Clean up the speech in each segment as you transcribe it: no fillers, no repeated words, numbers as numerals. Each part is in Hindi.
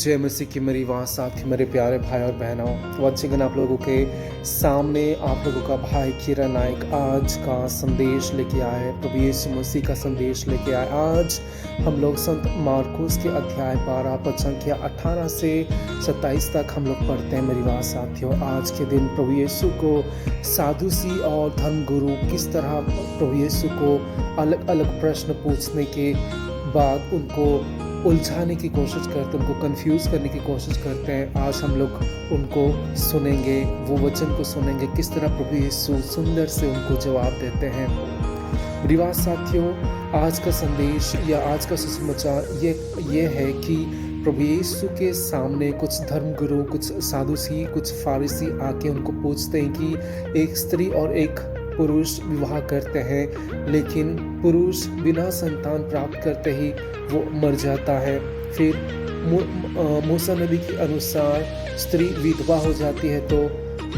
जय मसीह की मेरी आवाज़ साथ ही मेरे प्यारे भाई और बहनों, वंस अगेन आप लोगों के सामने आप लोगों का भाई किरण नायक आज का संदेश लेके आया है। प्रभु यीशु मसीह का संदेश लेके आए। आज हम लोग संत मार्कुस के अध्याय 12 पद संख्या 18 से 27 तक हम लोग पढ़ते हैं। मेरी बात साथियों, आज के दिन प्रभु यीशु को साधुसी और धर्मगुरु किस तरह प्रभु यीशु को अलग अलग प्रश्न पूछने के बाद उनको उलझाने की कोशिश करते हैं, उनको कंफ्यूज करने की कोशिश करते हैं। आज हम लोग उनको सुनेंगे, वो वचन को सुनेंगे किस तरह प्रभु यीशु सुंदर से उनको जवाब देते हैं। मेरी बात साथियों, आज का संदेश या आज का सुसमाचार ये है कि प्रभु यीशु के सामने कुछ धर्मगुरु, कुछ साधुसी, कुछ फारिसी आके उनको पूछते हैं कि एक स्त्री और एक पुरुष विवाह करते हैं, लेकिन पुरुष बिना संतान प्राप्त करते ही वो मर जाता है। फिर मूसा नबी के अनुसार स्त्री विधवा हो जाती है तो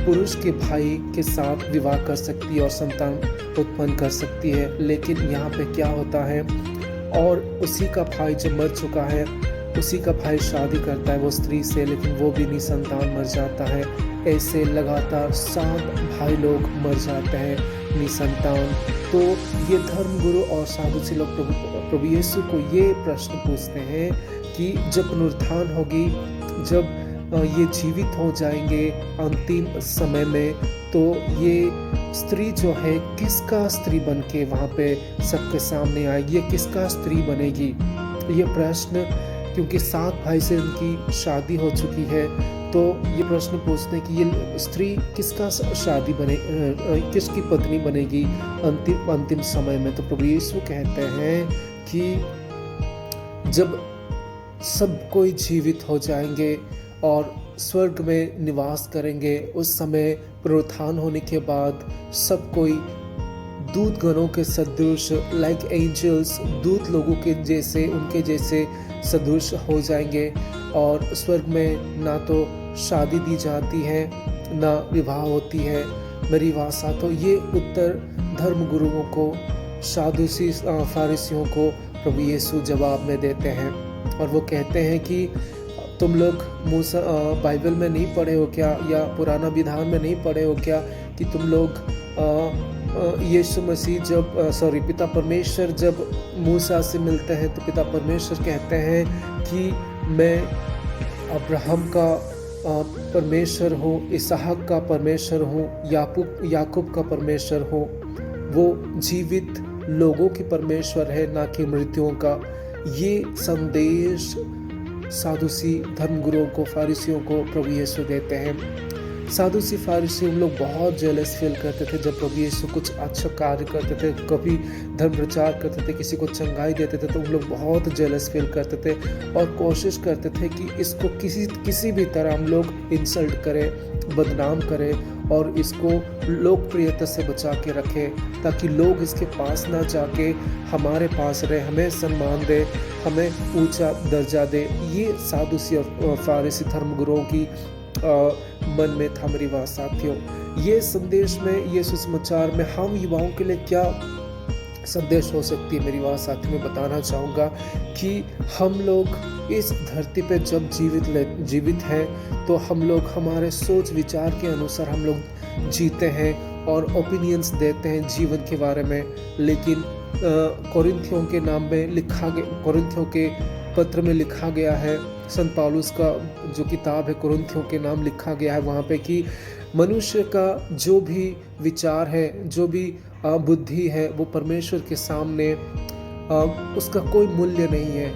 पुरुष के भाई के साथ विवाह कर सकती है और संतान उत्पन्न कर सकती है। लेकिन यहाँ पे क्या होता है, और उसी का भाई जब मर चुका है, उसी का भाई शादी करता है वो स्त्री से, लेकिन वो भी निसंतान मर जाता है। ऐसे लगातार 7 भाई लोग मर जाते हैं निसंतान। तो ये धर्मगुरु और साधुसी लोग प्रभु यीशु को ये प्रश्न पूछते हैं कि जब पुनरुत्थान होगी, जब ये जीवित हो जाएंगे अंतिम समय में, तो ये स्त्री जो है किसका स्त्री बन के वहाँ पे सबके सामने आएगी, ये किसका स्त्री बनेगी। ये प्रश्न, क्योंकि 7 भाई से उनकी शादी हो चुकी है, तो ये प्रश्न पूछने की ये स्त्री किसका शादी बने, किसकी पत्नी बनेगी अंतिम समय में। तो प्रभु यीशु कहते हैं कि जब सब कोई जीवित हो जाएंगे और स्वर्ग में निवास करेंगे, उस समय पुनरुत्थान होने के बाद सब कोई दूत गणों के सदृश, लाइक एंजल्स, दूत लोगों के जैसे, उनके जैसे सदृश हो जाएंगे। और स्वर्ग में ना तो शादी दी जाती है, ना विवाह होती है। मेरी भाषा तो ये उत्तर धर्मगुरुओं को, साधुसी फारिसियों को प्रभु यीशु जवाब में देते हैं। और वो कहते हैं कि तुम लोग मूसा बाइबल में नहीं पढ़े हो क्या, या पुराना विधान में नहीं पढ़े हो क्या, कि तुम लोग यीशु मसीह पिता परमेश्वर जब मूसा से मिलते हैं तो पिता परमेश्वर कहते हैं कि मैं अब्राहम का परमेश्वर हूँ, इसहाक का परमेश्वर हूँ, याकूब का परमेश्वर हूँ। वो जीवित लोगों के परमेश्वर है, ना कि मृत्युओं का। ये संदेश साधुसी धर्मगुरुओं को, फारिसियों को प्रभु यीशु देते हैं। साधुसी फारिसी उन लोग बहुत जेलस फील करते थे जब प्रभु यीशु कुछ अच्छा कार्य करते थे, कभी धर्म प्रचार करते थे, किसी को चंगाई देते थे, तो उन लोग बहुत जेलस फील करते थे और कोशिश करते थे कि इसको किसी भी तरह हम लोग इंसल्ट करें, बदनाम करें और इसको लोकप्रियता से बचा के रखें, ताकि लोग इसके पास ना जाके हमारे पास रहे, हमें सम्मान दे, हमें ऊंचा दर्जा दे। ये साधुसी और फारिसी धर्मगुरुओं की मन में था। मेरी बात साथियों, ये संदेश में, ये सुसमाचार में हम युवाओं के लिए क्या संदेश हो सकती है। मेरी बात साथियों, मैं बताना चाहूँगा कि हम लोग इस धरती पे जब जीवित हैं तो हम लोग हमारे सोच विचार के अनुसार हम लोग जीते हैं और ओपिनियंस देते हैं जीवन के बारे में। लेकिन कोरिन्थियों के नाम में कोरिन्थियों के पत्र में लिखा गया है, संत पौलुस का जो किताब है कोरिन्थियों के नाम लिखा गया है वहाँ पे, कि मनुष्य का जो भी विचार है, जो भी बुद्धि है, वो परमेश्वर के सामने उसका कोई मूल्य नहीं है।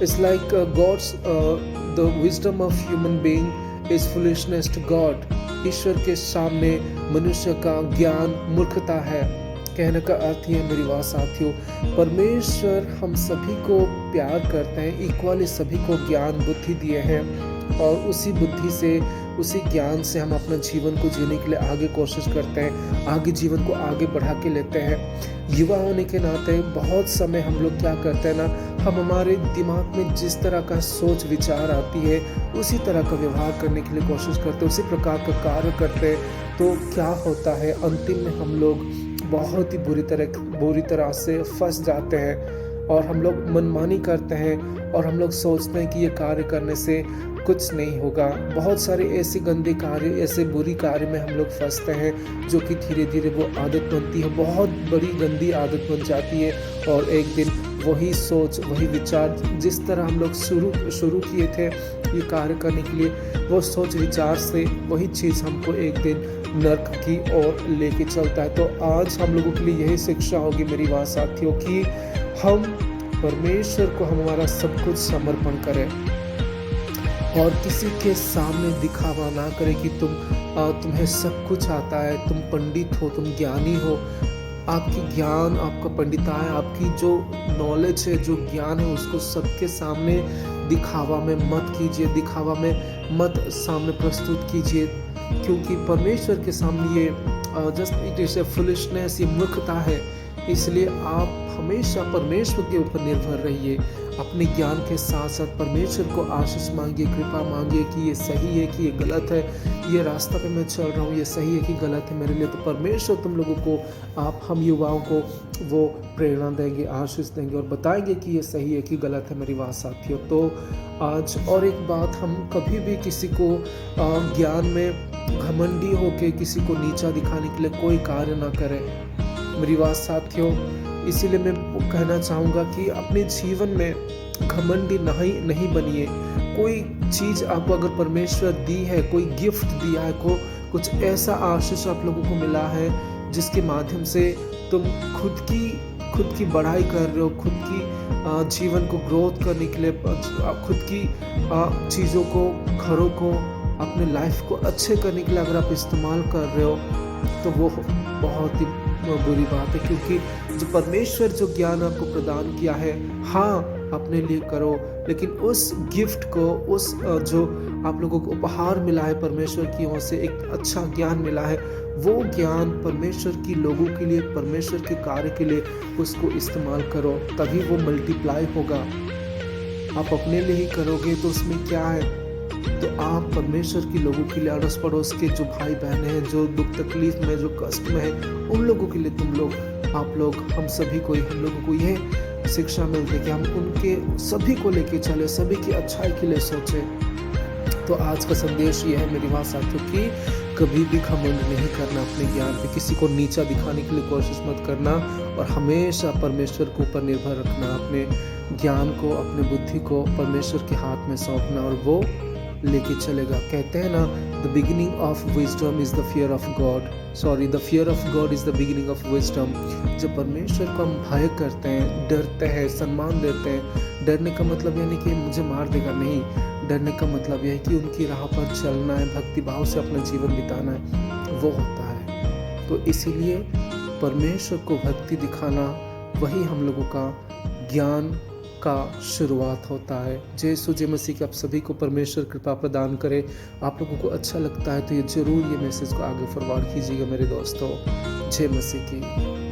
It's like God's the wisdom of human being is foolishness to God. ईश्वर के सामने मनुष्य का ज्ञान मूर्खता है। कहने का अर्थ ये मेरी बात साथियों, परमेश्वर हम सभी को प्यार करते हैं, इक्वली सभी को ज्ञान बुद्धि दिए हैं, और उसी बुद्धि से, उसी ज्ञान से हम अपना जीवन को जीने के लिए आगे कोशिश करते हैं, आगे जीवन को आगे बढ़ा के लेते हैं। युवा होने के नाते बहुत समय हम लोग क्या करते हैं ना, हम हमारे दिमाग में जिस तरह का सोच विचार आती है उसी तरह का व्यवहार करने के लिए कोशिश करते हैं, उसी प्रकार का कार्य करते हैं। तो क्या होता है, अंतिम में हम लोग बहुत ही बुरी तरह से फंस जाते हैं। और हम लोग मनमानी करते हैं और हम लोग सोचते हैं कि ये कार्य करने से कुछ नहीं होगा। बहुत सारे ऐसे गंदे कार्य, ऐसे बुरी कार्य में हम लोग फंसते हैं जो कि धीरे-धीरे वो आदत बनती है, बहुत बड़ी गंदी आदत बन जाती है और एक दिन वही सोच, वही विचार जिस तरह हम लोग शुरू किए थे ये कार्य करने के लिए, वो सोच विचार से वही चीज़ हमको एक दिन नर्क की ओर लेके चलता है। तो आज हम लोगों के लिए यही शिक्षा होगी मेरी बात साथियों कि हम परमेश्वर को हमारा सब कुछ समर्पण करें और किसी के सामने दिखावा ना करें कि तुम्हें सब कुछ आता है, तुम पंडित हो, तुम ज्ञानी हो। आपकी ज्ञान, आपका पंडिताई, आपकी जो नॉलेज है, जो ज्ञान है, उसको सबके सामने दिखावा में मत कीजिए, दिखावा में मत सामने प्रस्तुत कीजिए, क्योंकि परमेश्वर के सामने ये just it is a foolishness, ये मूर्खता है। इसलिए आप हमेशा परमेश्वर के ऊपर निर्भर रहिए। अपने ज्ञान के साथ साथ परमेश्वर को आशीष मांगिए, कृपा मांगिए कि ये सही है कि ये गलत है, ये रास्ता पे मैं चल रहा हूँ, ये सही है कि गलत है मेरे लिए। तो परमेश्वर तुम लोगों को, हम युवाओं को वो प्रेरणा देंगे, आशीष देंगे और बताएंगे कि ये सही है कि गलत है मेरी बात साथियों। तो आज और एक बात, हम कभी भी किसी को ज्ञान में घमंडी होके किसी को नीचा दिखाने के लिए कोई कार्य ना करें मेरी बात साथियों। इसीलिए मैं कहना चाहूँगा कि अपने जीवन में घमंडी नहीं बनिए। कोई चीज़ आपको अगर परमेश्वर दी है, कोई गिफ्ट दिया है, कुछ ऐसा आशीष आप लोगों को मिला है जिसके माध्यम से तुम खुद की बढ़ाई कर रहे हो, खुद की जीवन को ग्रोथ करने के लिए, खुद की चीज़ों को, घरों को, अपने लाइफ को अच्छे करने के लिए अगर आप इस्तेमाल कर रहे हो तो वो बहुत ही बुरी बात है, क्योंकि जो परमेश्वर जो ज्ञान आपको प्रदान किया है, हाँ अपने लिए करो, लेकिन उस गिफ्ट को, उस जो आप लोगों को उपहार मिला है परमेश्वर की ओर से, एक अच्छा ज्ञान मिला है, वो ज्ञान परमेश्वर की लोगों के लिए, परमेश्वर के कार्य के लिए उसको इस्तेमाल करो, तभी वो मल्टीप्लाई होगा। आप अपने लिए ही करोगे तो उसमें क्या है? तो आप परमेश्वर की लोगों के लिए, अड़ोस पड़ोस के जो भाई बहन हैं, जो दुख तकलीफ में, जो कष्ट में है, उन लोगों के लिए तुम लोग, आप लोग, हम सभी को, हम लोगों को यह शिक्षा मिलती है कि हम उनके सभी को लेके चले, सभी की अच्छाई के लिए सोचें। तो आज का संदेश ये है मेरी बात साथियों कि कभी भी घमंड नहीं करना अपने ज्ञान पे, किसी को नीचा दिखाने के लिए कोशिश मत करना और हमेशा परमेश्वर के ऊपर निर्भर रखना, अपने ज्ञान को, अपने बुद्धि को परमेश्वर के हाथ में सौंपना और वो लेके चलेगा। कहते हैं ना, the beginning of wisdom is the fear of God, the fear of God is the beginning of wisdom. जब परमेश्वर को हम भय करते हैं, डरते हैं, सम्मान देते हैं, डरने का मतलब यह नहीं कि मुझे मार देगा, नहीं, डरने का मतलब यह है कि उनकी राह पर चलना है, भक्ति भाव से अपना जीवन बिताना है, वो होता है। तो इसीलिए परमेश्वर को भक्ति दिखाना वही हम लोगों का ज्ञान का शुरुआत होता है। जय मसीह के आप सभी को परमेश्वर कृपा प्रदान करे। आप लोगों को अच्छा लगता है तो ये जरूर ये मैसेज को आगे फॉरवर्ड कीजिएगा मेरे दोस्तों। जय मसीह की।